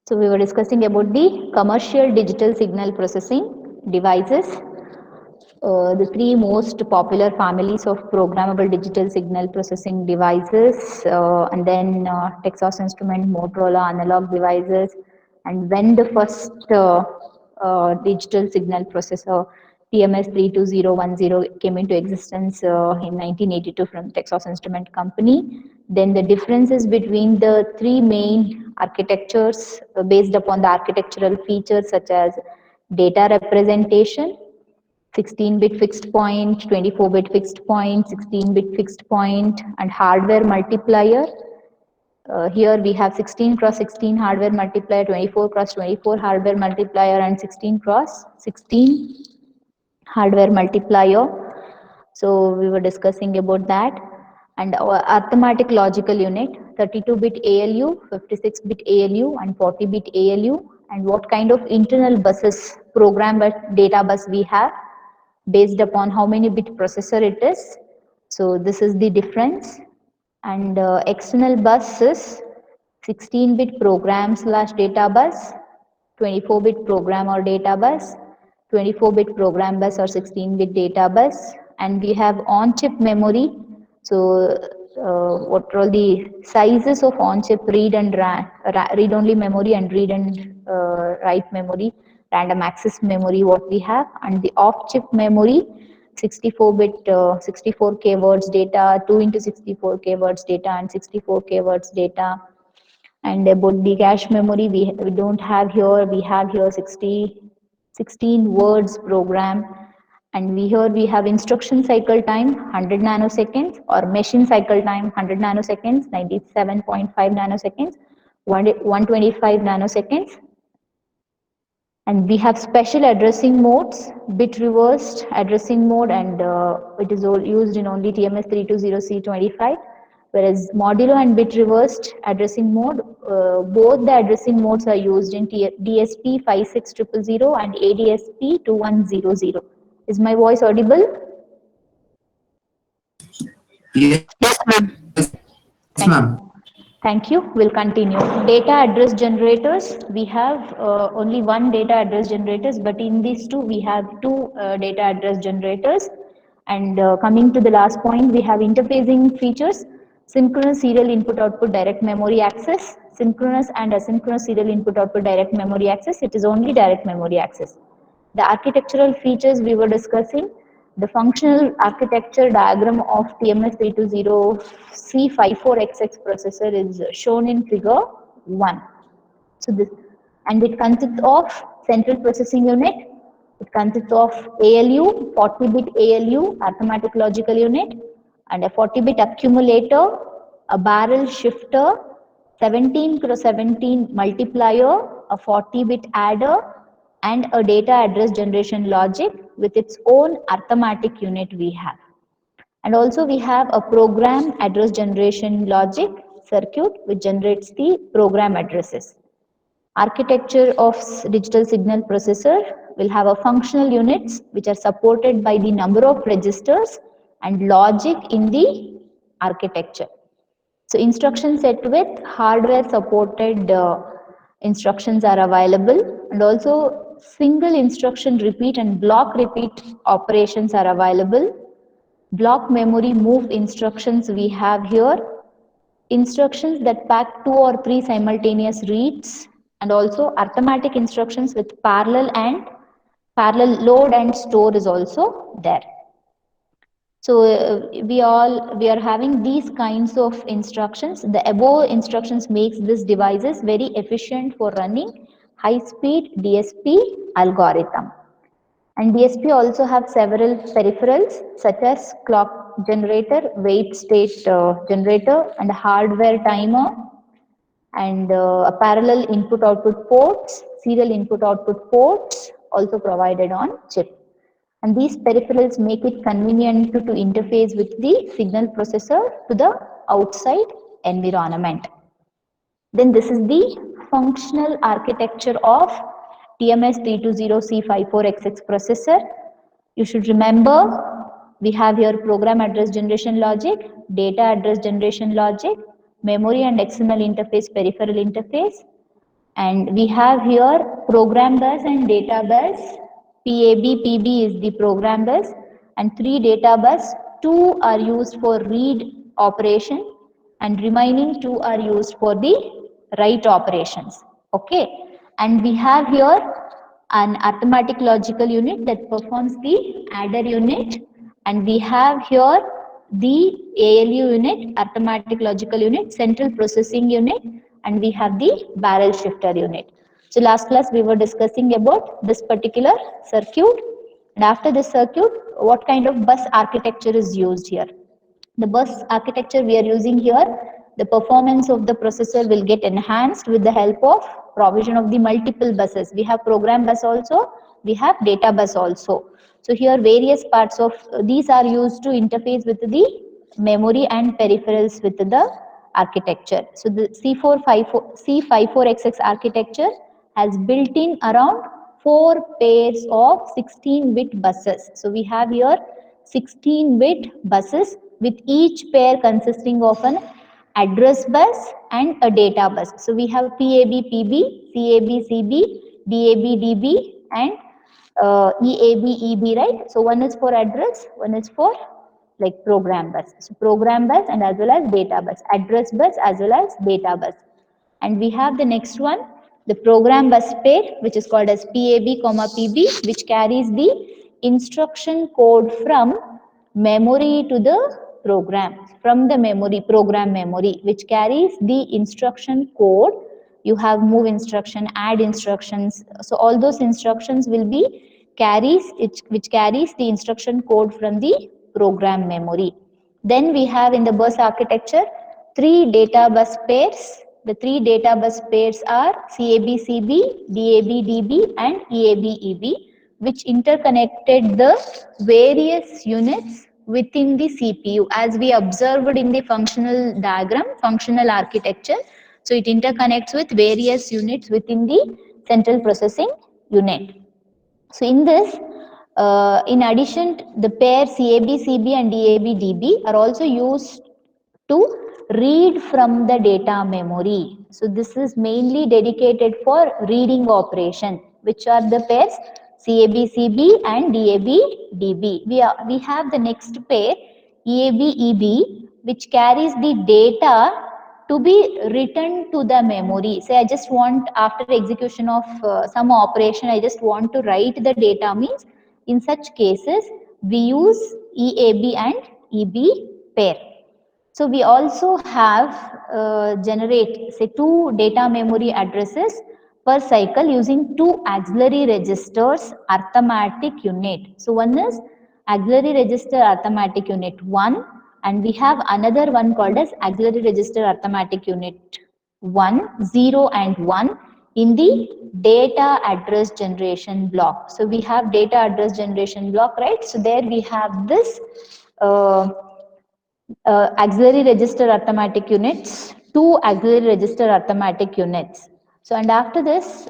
So we were discussing about the commercial digital signal processing devices, the three most popular families of programmable digital signal processing devices, and then Texas Instrument, Motorola analog devices, and when the first digital signal processor TMS 32010 came into existence in 1982 from Texas Instrument Company. Then the differences between the three main architectures based upon the architectural features such as data representation, 16-bit fixed point, 24-bit fixed point, 16-bit fixed point, and hardware multiplier. Here we have 16 cross 16 hardware multiplier, 24 cross 24 hardware multiplier, and 16 cross 16 hardware multiplier. So we were discussing about that. And our arithmetic logical unit, 32-bit ALU, 56-bit ALU, and 40-bit ALU, and what kind of internal buses, program data bus we have based upon how many bit processor it is. So this is the difference. And external bus is 16-bit program slash data bus, 24-bit program or data bus, 24-bit program bus or 16-bit data bus, and we have on-chip memory. So what are the sizes of on-chip read and read-only memory and read and write memory, random access memory what we have, and the off-chip memory, 64-bit 64K words data, 2 into 64K words data, and 64K words data. And about the cache memory, we don't have here, we have here 16 words program, and we have instruction cycle time 100 nanoseconds or machine cycle time 100 nanoseconds, 97.5 nanoseconds, 125 nanoseconds. And we have special addressing modes, bit reversed addressing mode, and it is all used in only TMS 320C25, whereas modulo and bit reversed addressing mode, both the addressing modes are used in DSP 56000 and ADSP 2100. Is my voice audible? Yes, Yes, ma'am. yes, Thank you. ma'am. Thank you. We'll continue. Data address generators. We have only one data address generators, but in these two, we have two data address generators. And coming to the last point, we have interfacing features, synchronous serial input output direct memory access, synchronous and asynchronous serial input output direct memory access. It is only direct memory access. The architectural features we were discussing, the functional architecture diagram of TMS320C54XX processor is shown in figure 1. So this, and it consists of central processing unit, it consists of ALU, 40-bit ALU, arithmetic logical unit, and a 40-bit accumulator, a barrel shifter, 17 cross 17 multiplier, a 40-bit adder, and a data address generation logic with its own arithmetic unit we have. And also we have a program address generation logic circuit which generates the program addresses. Architecture of digital signal processor will have a functional units which are supported by the number of registers and logic in the architecture. So instruction set with hardware supported instructions are available, and also single instruction repeat and block repeat operations are available. Block memory move instructions we have here, instructions that pack 2 or 3 simultaneous reads, and also arithmetic instructions with parallel load and store is also there. So we are having these kinds of instructions. The above instructions makes these devices very efficient for running high speed DSP algorithm. And DSP also have several peripherals such as clock generator, wait state generator, and hardware timer, and a parallel input output ports, serial input output ports also provided on chip. And these peripherals make it convenient to interface with the signal processor to the outside environment. Then this is the functional architecture of TMS320C54XX processor. You should remember we have here program address generation logic, data address generation logic, memory and external interface, peripheral interface. And we have here program bus and data bus. PAB, PB is the program bus, and 3 data bus. 2 are used for read operation, and remaining 2 are used for the write operations. Okay, and we have here an arithmetic logical unit that performs the adder unit, and we have here the ALU unit, arithmetic logical unit, central processing unit, and we have the barrel shifter unit. So last class we were discussing about this particular circuit, and after this circuit, what kind of bus architecture is used here? The bus architecture we are using here, the performance of the processor will get enhanced with the help of provision of the multiple buses. We have program bus also, we have data bus also. So here various parts of these are used to interface with the memory and peripherals with the architecture. So the C454XX architecture has built in around 4 pairs of 16-bit buses. So we have here 16-bit buses with each pair consisting of an address bus and a data bus. So we have PAB, PB, CAB, CB, DAB, DB, and EAB, EB, right? So one is for address, one is for like program bus. So program bus and as well as data bus, address bus as well as data bus. And we have the next one, the program bus pair, which is called as PAB, PB, which carries the instruction code from memory to the program, from the memory, program memory, which carries the instruction code. You have move instruction, add instructions. So all those instructions will be which carries the instruction code from the program memory. Then we have in the bus architecture 3 data bus pairs. The 3 data bus pairs are CAB-CB, DAB-DB, and EAB-EB, which interconnected the various units within the CPU as we observed in the functional diagram, functional architecture. So it interconnects with various units within the central processing unit. So in this, in addition, the pair CAB, CB and DAB, DB are also used to read from the data memory. So this is mainly dedicated for reading operation, which are the pairs CAB, CB and DAB, DB. We have the next pair EAB, EB, which carries the data to be written to the memory. Say I just want, after execution of some operation, I just want to write the data, means in such cases we use EAB and EB pair. So we also have generate say 2 data memory addresses per cycle using 2 auxiliary registers arithmetic unit. So one is auxiliary register arithmetic unit 1, and we have another one called as auxiliary register arithmetic unit 1, 0 and 1 in the data address generation block. So we have data address generation block, right? So there we have this auxiliary register arithmetic units, 2 auxiliary register arithmetic units. So and after this,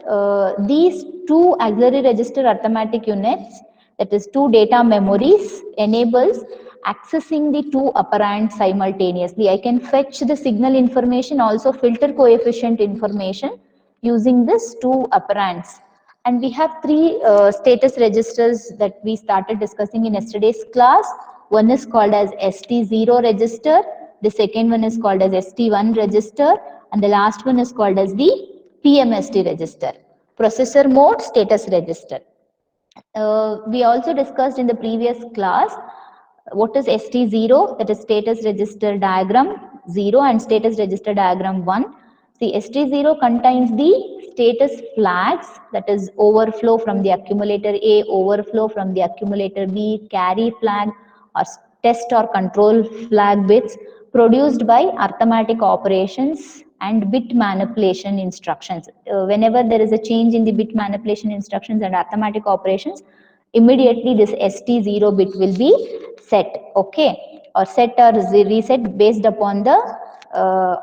these 2 auxiliary register arithmetic units, that is 2 data memories, enables accessing the 2 operands simultaneously. I can fetch the signal information, also filter coefficient information using this 2 operands. And we have 3 status registers that we started discussing in yesterday's class. One is called as ST0 register, the second one is called as ST1 register, and the last one is called as the PMST register, processor mode status register. We also discussed in the previous class what is ST0, that is status register diagram 0 and status register diagram 1. See, ST0 contains the status flags, that is overflow from the accumulator A, overflow from the accumulator B, carry flag or test or control flag bits produced by arithmetic operations and bit manipulation instructions. Whenever there is a change in the bit manipulation instructions and arithmetic operations, immediately this ST0 bit will be set, okay, or set or reset based upon the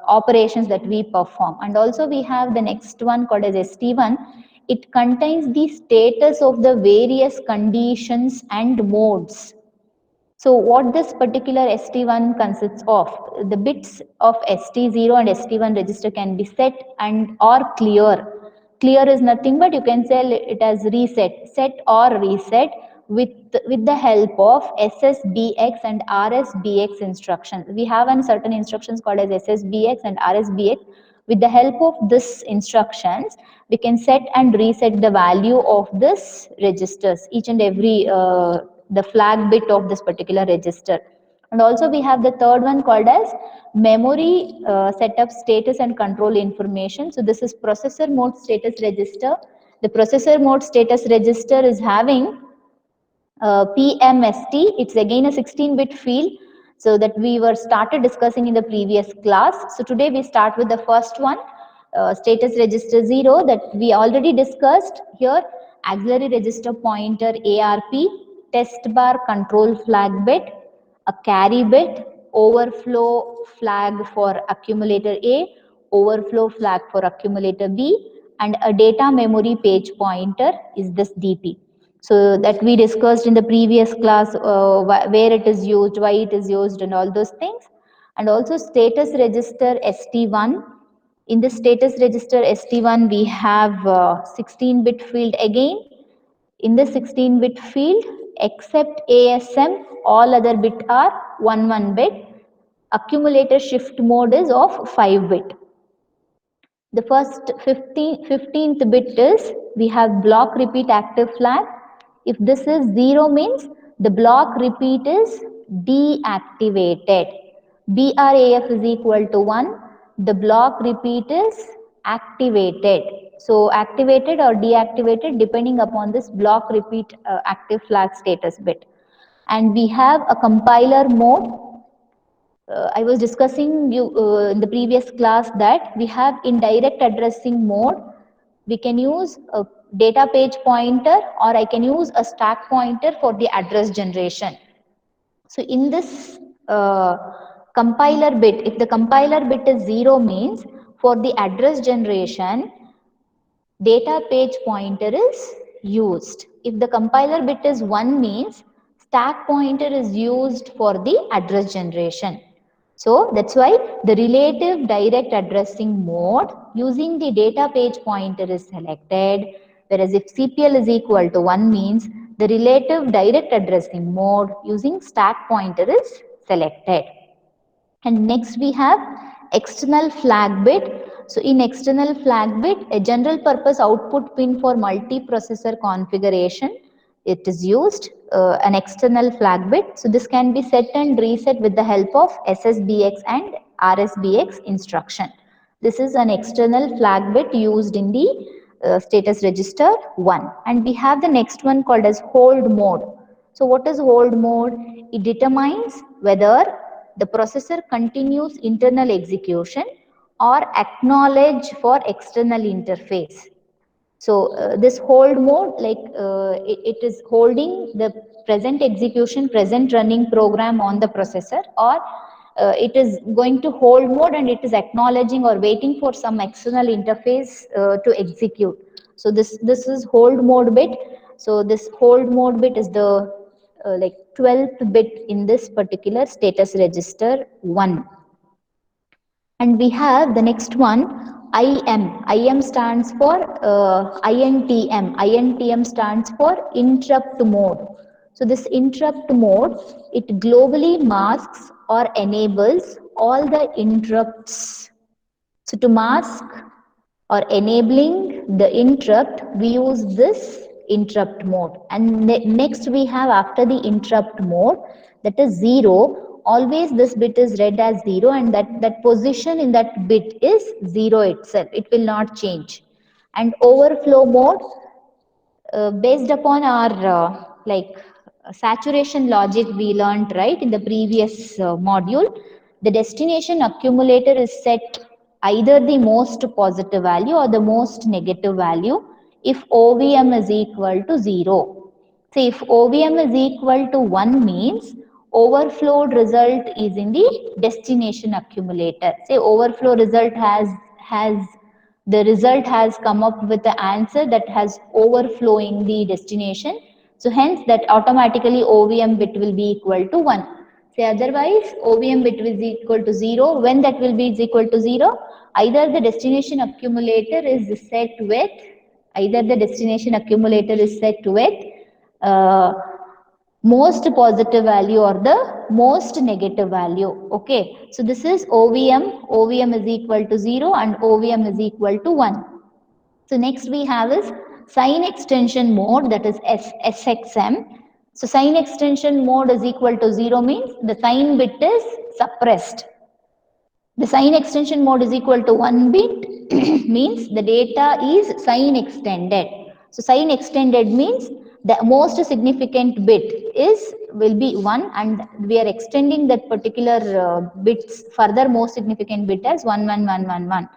operations that we perform. And also we have the next one called as ST1. It contains the status of the various conditions and modes. So what this particular ST1 consists of, the bits of ST0 and ST1 register can be set and or clear clear is nothing but you can say it as reset, set or reset with the help of SSBX and RSBX instructions. We have certain instructions called as SSBX and RSBX. With the help of this instructions, we can set and reset the value of this registers, each and every the flag bit of this particular register. And also we have the third one called as memory setup status and control information. So this is processor mode status register. The processor mode status register is having PMST. It's again a 16-bit field, so that we were started discussing in the previous class. So today we start with the first one, status register 0, that we already discussed here. Auxiliary register pointer ARP, test bar control flag bit, a carry bit, overflow flag for accumulator A, overflow flag for accumulator B, and a data memory page pointer is this DP. So that we discussed in the previous class, where it is used, why it is used, and all those things. And also status register ST1. In the status register ST1, we have 16-bit field again. In the 16-bit field, except ASM, all other bit are 1 bit. Accumulator shift mode is of 5-bit. The first 15th bit is, we have block repeat active flag. If this is 0 means the block repeat is deactivated. BRAF is equal to 1. The block repeat is activated. So activated or deactivated depending upon this block repeat active flag status bit. And we have a compiler mode. I was discussing you in the previous class that we have indirect addressing mode. We can use a data page pointer, or I can use a stack pointer for the address generation. So in this compiler bit, if the compiler bit is 0 means for the address generation, data page pointer is used. If the compiler bit is 1 means stack pointer is used for the address generation. So that's why the relative direct addressing mode using the data page pointer is selected, whereas if CPL is equal to 1 means the relative direct addressing mode using stack pointer is selected. And next we have external flag bit. So in external flag bit, a general purpose output pin for multiprocessor configuration, it is used, an external flag bit. So this can be set and reset with the help of SSBX and RSBX instruction. This is an external flag bit used in the status register 1. And we have the next one called as hold mode. So what is hold mode? It determines whether the processor continues internal execution or acknowledge for external interface. So this hold mode, like it is holding the present execution, present running program on the processor, or it is going to hold mode and it is acknowledging or waiting for some external interface to execute. So this is hold mode bit. So this hold mode bit is the like 12th bit in this particular status register 1. And we have the next one, IM. IM stands for INTM. INTM stands for interrupt mode. So this interrupt mode, it globally masks or enables all the interrupts. So to mask or enabling the interrupt, we use this interrupt mode. And next we have, after the interrupt mode, that is 0. Always this bit is read as 0, and that position in that bit is 0 itself. It will not change. And overflow mode, based upon our saturation logic we learned right in the previous module, the destination accumulator is set either the most positive value or the most negative value if OVM is equal to 0. So if OVM is equal to 1 means overflowed result is in the destination accumulator. Say overflow result has the result has come up with the answer that has overflowing the destination. So hence that automatically OVM bit will be equal to 1. Say otherwise, OVM bit is equal to 0. When that will be is equal to 0? Either the destination accumulator is set with, uh, most positive value or the most negative value. Okay, so this is OVM is equal to 0 and OVM is equal to 1. So next we have is sign extension mode, that is SXM. So sign extension mode is equal to 0 means the sign bit is suppressed. The sign extension mode is equal to 1 bit means the data is sign extended. So sign extended means the most significant bit will be 1 and we are extending that particular bits further most significant bit as 11111.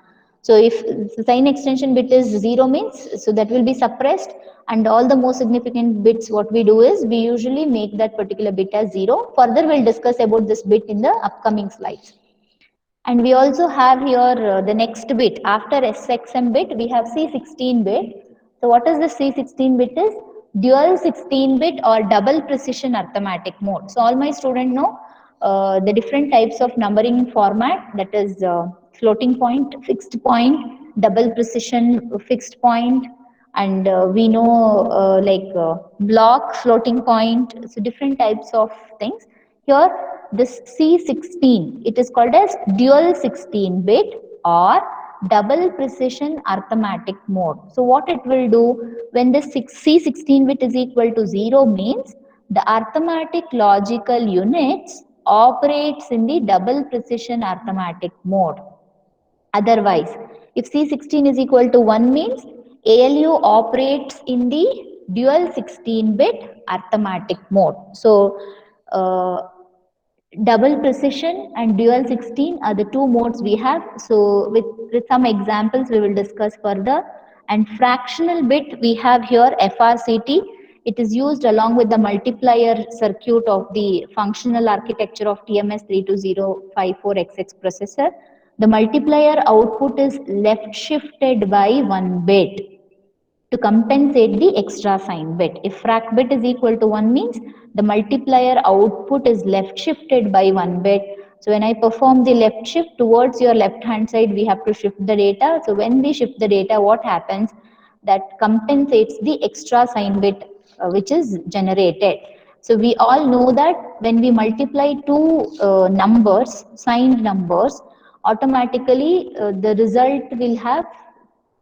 So if the sign extension bit is 0 means, so that will be suppressed, and all the most significant bits what we do is we usually make that particular bit as 0. Further we'll discuss about this bit in the upcoming slides. And we also have here the next bit. After SXM bit, we have C16 bit. So what is the C16 bit is? Dual 16 bit or double precision arithmetic mode. So all my students know the different types of numbering format, that is floating point, fixed point, double precision fixed point, and we know block, floating point, so different types of things. Here this C16, it is called as dual 16 bit or double precision arithmetic mode. So what it will do when the C16 bit is equal to 0 means the arithmetic logical units operates in the double precision arithmetic mode. Otherwise, if C16 is equal to 1 means ALU operates in the dual 16-bit arithmetic mode. So, double precision and dual 16 are the two modes we have. So, with some examples we will discuss further. And fractional bit we have here FRCT. It is used along with the multiplier circuit of the functional architecture of TMS 32054XX processor. The multiplier output is left shifted by 1 bit to compensate the extra sign bit. If frac bit is equal to 1 means the multiplier output is left shifted by 1 bit. So when I perform the left shift towards your left hand side, we have to shift the data. So when we shift the data, what happens? That compensates the extra sign bit which is generated. So we all know that when we multiply two numbers, signed numbers, automatically the result will have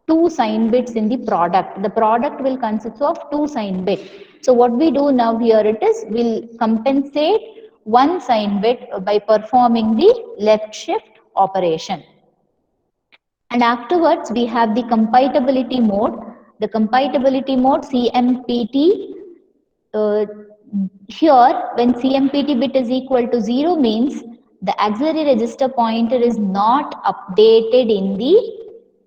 two sign bits in the product. The product will consist of two sign bits. So what we do now here it is, we'll compensate one sign bit by performing the left shift operation. And afterwards we have the compatibility mode. The compatibility mode CMPT. Here when CMPT bit is equal to 0 means the auxiliary register pointer is not updated in the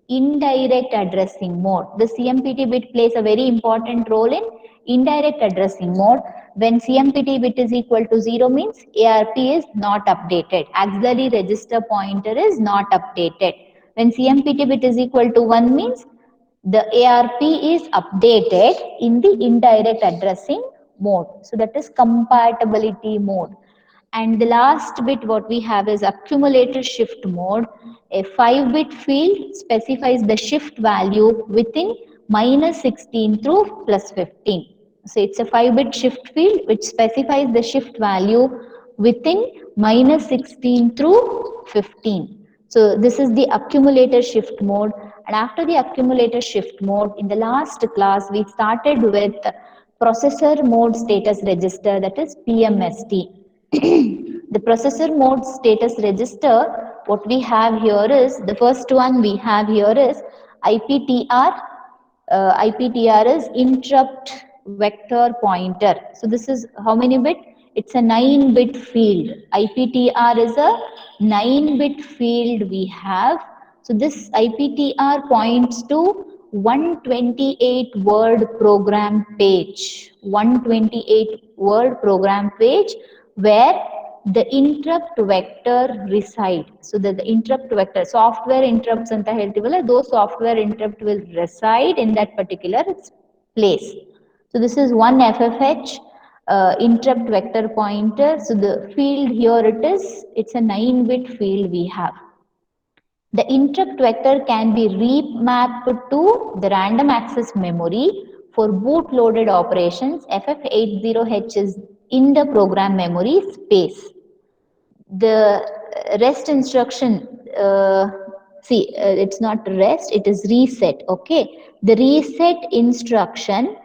indirect addressing mode. The CMPT bit plays a very important role in indirect addressing mode. When CMPT bit is equal to 0 means ARP is not updated. Auxiliary register pointer is not updated. When CMPT bit is equal to 1 means the ARP is updated in the indirect addressing mode. So that is compatibility mode. And the last bit what we have is accumulator shift mode. A 5-bit field specifies the shift value within minus 16 through plus 15. So it's a 5-bit shift field which specifies the shift value within minus 16 through 15. So this is the accumulator shift mode. And after the accumulator shift mode, in the last class we started with processor mode status register, that is PMST. The processor mode status register, what we have here is, the first one we have here is IPTR. IPTR is interrupt vector pointer. So this is how many bit? It's a 9-bit field. IPTR is a 9-bit field we have. So this IPTR points to 128 word program page. 128 word program page where the interrupt vector reside. So the interrupt vector, software interrupts anta heltivalla, those software interrupt will reside in that particular place. So this is one FFH. interrupt vector pointer. So the field here it's a 9-bit field we have. The interrupt vector can be remapped to the random access memory for boot-loaded operations. FF80H is in the program memory space. The rest instruction, it's not rest, it is reset. Okay, the reset instruction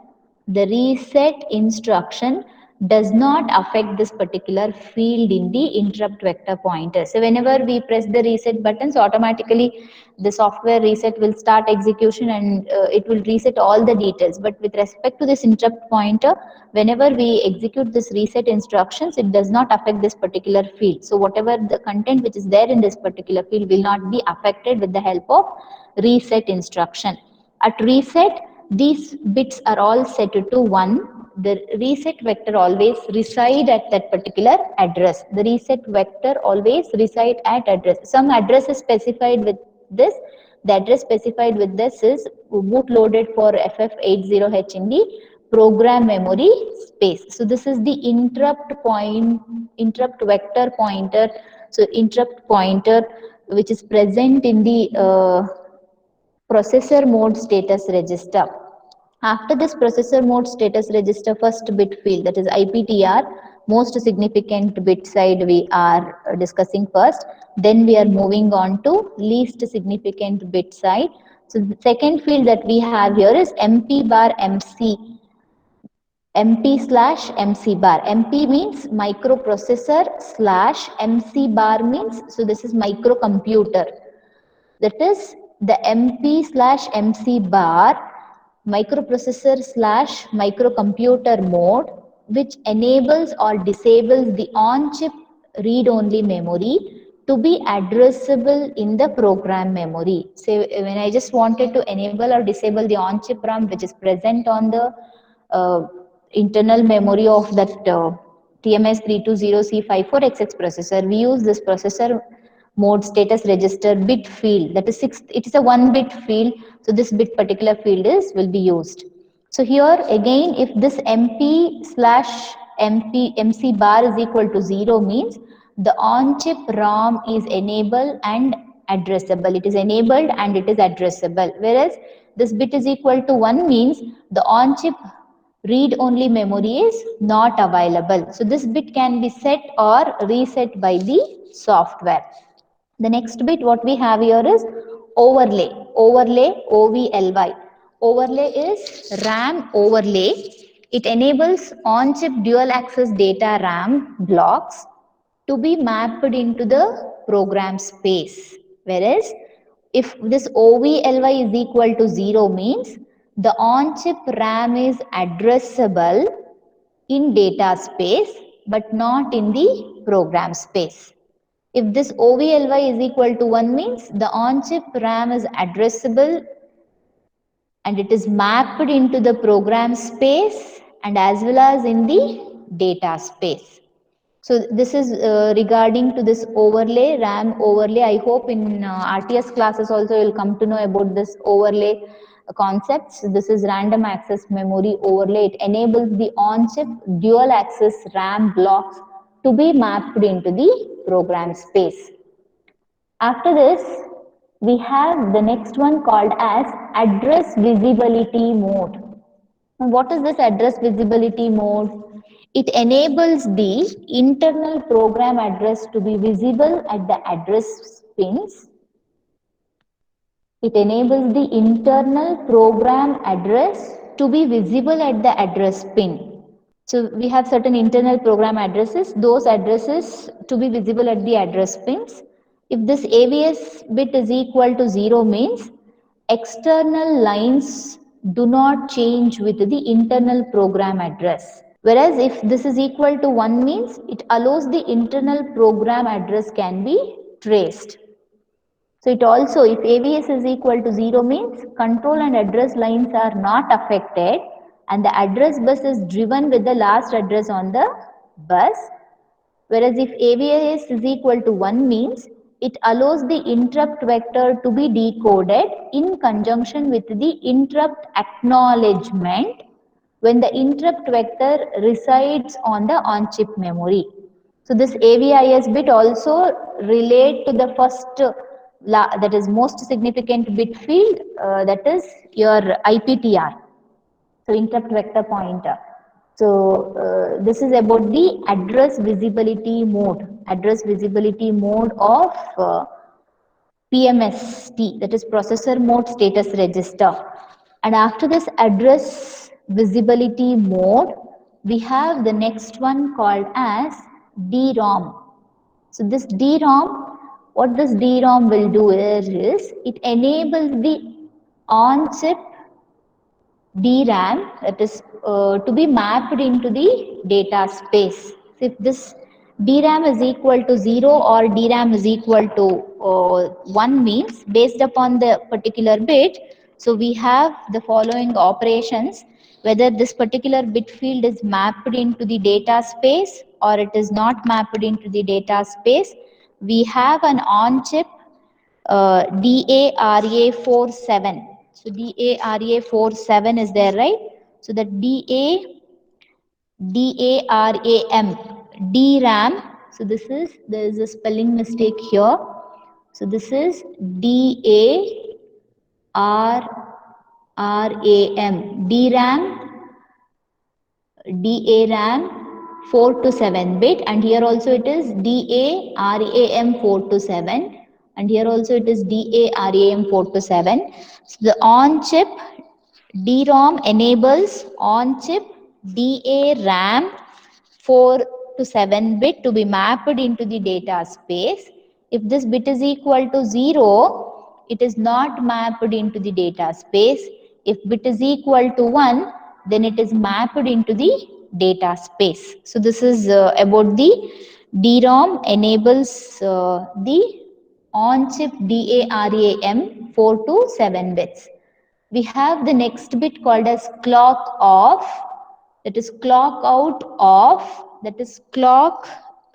does not affect this particular field in the interrupt vector pointer. So whenever we press the reset buttons, automatically the software reset will start execution and it will reset all the details. But with respect to this interrupt pointer, whenever we execute this reset instructions, it does not affect this particular field. So whatever the content which is there in this particular field will not be affected with the help of reset instruction. At reset, these bits are all set to 1. The reset vector always reside at that particular address. The reset vector always reside at address. Some address is specified with this. The address specified with this is bootloaded for FF80H in the program memory space. So this is the interrupt vector pointer. So interrupt pointer which is present in the processor mode status register. After this processor mode status register first bit field, that is IPTR, most significant bit side we are discussing first. Then we are moving on to least significant bit side. So the second field that we have here is MP bar MC. MP slash MC bar. MP means microprocessor slash MC bar means, so this is microcomputer. That is the MP slash MC bar microprocessor slash microcomputer mode, which enables or disables the on-chip read-only memory to be addressable in the program memory. So when I just wanted to enable or disable the on-chip RAM which is present on the internal memory of that TMS320C54XX processor, we use this processor mode status register bit field, that is it is a 1-bit field, so this bit particular field will be used. So here again, if this MP slash MC bar is equal to 0 means the on-chip ROM is enabled and addressable. It is enabled and it is addressable. Whereas this bit is equal to 1 means the on-chip read-only memory is not available. So this bit can be set or reset by the software. The next bit what we have here is overlay. Overlay, OVLY. Overlay is RAM overlay. It enables on-chip dual access data RAM blocks to be mapped into the program space. Whereas if this OVLY is equal to 0 means the on-chip RAM is addressable in data space but not in the program space. If this OVLY is equal to 1 means the on-chip RAM is addressable and it is mapped into the program space and as well as in the data space. So this is regarding to this overlay, RAM overlay. I hope in RTS classes also you will come to know about this overlay concepts. This is random access memory overlay. It enables the on-chip dual access RAM blocks to be mapped into the program space. After this, we have the next one called as address visibility mode. Now, what is this address visibility mode? It enables the internal program address to be visible at the address pins. It enables the internal program address to be visible at the address pin. So we have certain internal program addresses, those addresses to be visible at the address pins. If this AVS bit is equal to 0 means external lines do not change with the internal program address. Whereas if this is equal to 1 means it allows the internal program address can be traced. So it also, if AVS is equal to 0 means control and address lines are not affected and the address bus is driven with the last address on the bus. Whereas if AVS is equal to 1 means it allows the interrupt vector to be decoded in conjunction with the interrupt acknowledgement when the interrupt vector resides on the on-chip memory. So this AVIS bit also relate to the first that is most significant bit field, that is your IPTR. So interrupt vector pointer. So this is about the address visibility mode. Address visibility mode of PMST, that is processor mode status register. And after this address visibility mode, we have the next one called as DROM. So this DROM, what this DROM will do is it enables the on-chip DRAM, that is to be mapped into the data space. So if this DRAM is equal to 0 or DRAM is equal to 1 means based upon the particular bit, so we have the following operations, whether this particular bit field is mapped into the data space or it is not mapped into the data space. We have an on-chip DARA47. So DARA47 is there, right? So the DARAM, DRAM. So there is a spelling mistake here. So this is DARAM, DARAM 4 to 7 bit, and here also it is DARAM 4 to 7, and here also it is DARAM 4 to 7. So the on-chip DROM enables on-chip DARAM 4 to 7 bit to be mapped into the data space. If this bit is equal to 0, it is not mapped into the data space. If bit is equal to 1, then it is mapped into the data space. So this is about the DROM enables the on-chip DARAM 4 to 7 bits. We have the next bit called as clock off, that is clock out off, that is clock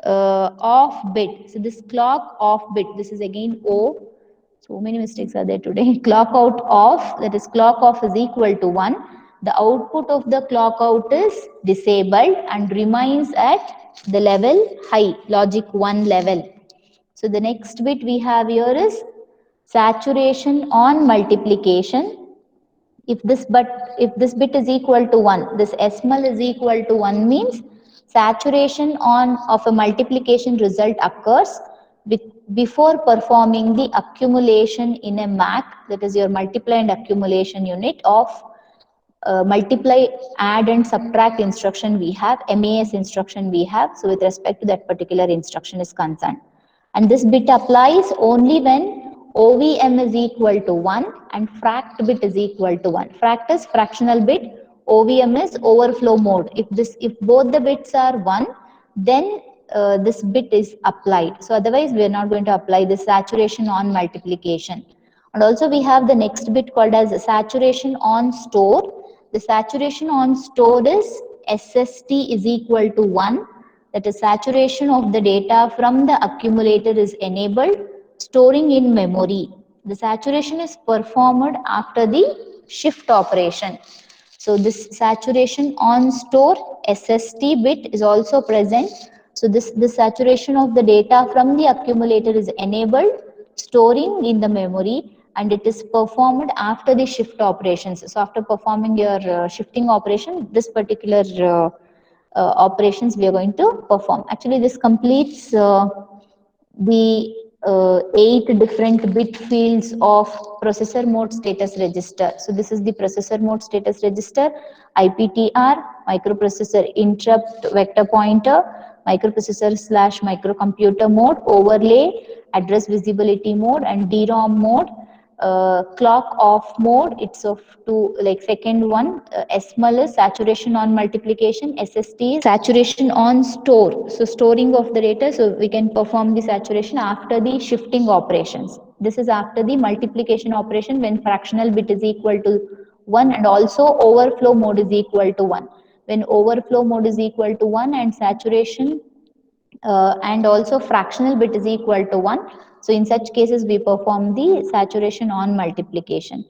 off bit. So this clock off bit, this is again O. So many mistakes are there today. Clock out off, that is clock off is equal to 1. The output of the clock out is disabled and remains at the level high, logic 1 level. So the next bit we have here is saturation on multiplication. If this bit is equal to 1, this SML is equal to 1 means saturation on of a multiplication result occurs before performing the accumulation in a MAC, that is your multiply and accumulation unit of multiply, add and subtract instruction we have, MAS instruction we have. So with respect to that particular instruction is concerned. And this bit applies only when OVM is equal to 1 and fract bit is equal to 1. Fract is fractional bit, OVM is overflow mode. If both the bits are 1, then this bit is applied. So otherwise we are not going to apply the saturation on multiplication. And also we have the next bit called as saturation on store. The saturation on store is SST is equal to 1. That is saturation of the data from the accumulator is enabled, storing in memory. The saturation is performed after the shift operation. So this saturation on store SST bit is also present. So this saturation of the data from the accumulator is enabled, storing in the memory, and it is performed after the shift operations. So after performing your shifting operation, this particular operations we are going to perform. Actually, this completes the 8 different bit fields of processor mode status register. So this is the processor mode status register, IPTR, microprocessor interrupt vector pointer, microprocessor / microcomputer mode, overlay, address visibility mode, and DROM mode. Clock off mode, it's of two, like second one, SML is saturation on multiplication, SST is saturation on store, so storing of the data, so we can perform the saturation after the shifting operations. This is after the multiplication operation when fractional bit is equal to 1 and also overflow mode is equal to 1. When overflow mode is equal to 1 and saturation and also fractional bit is equal to 1. So in such cases, we perform the saturation on multiplication.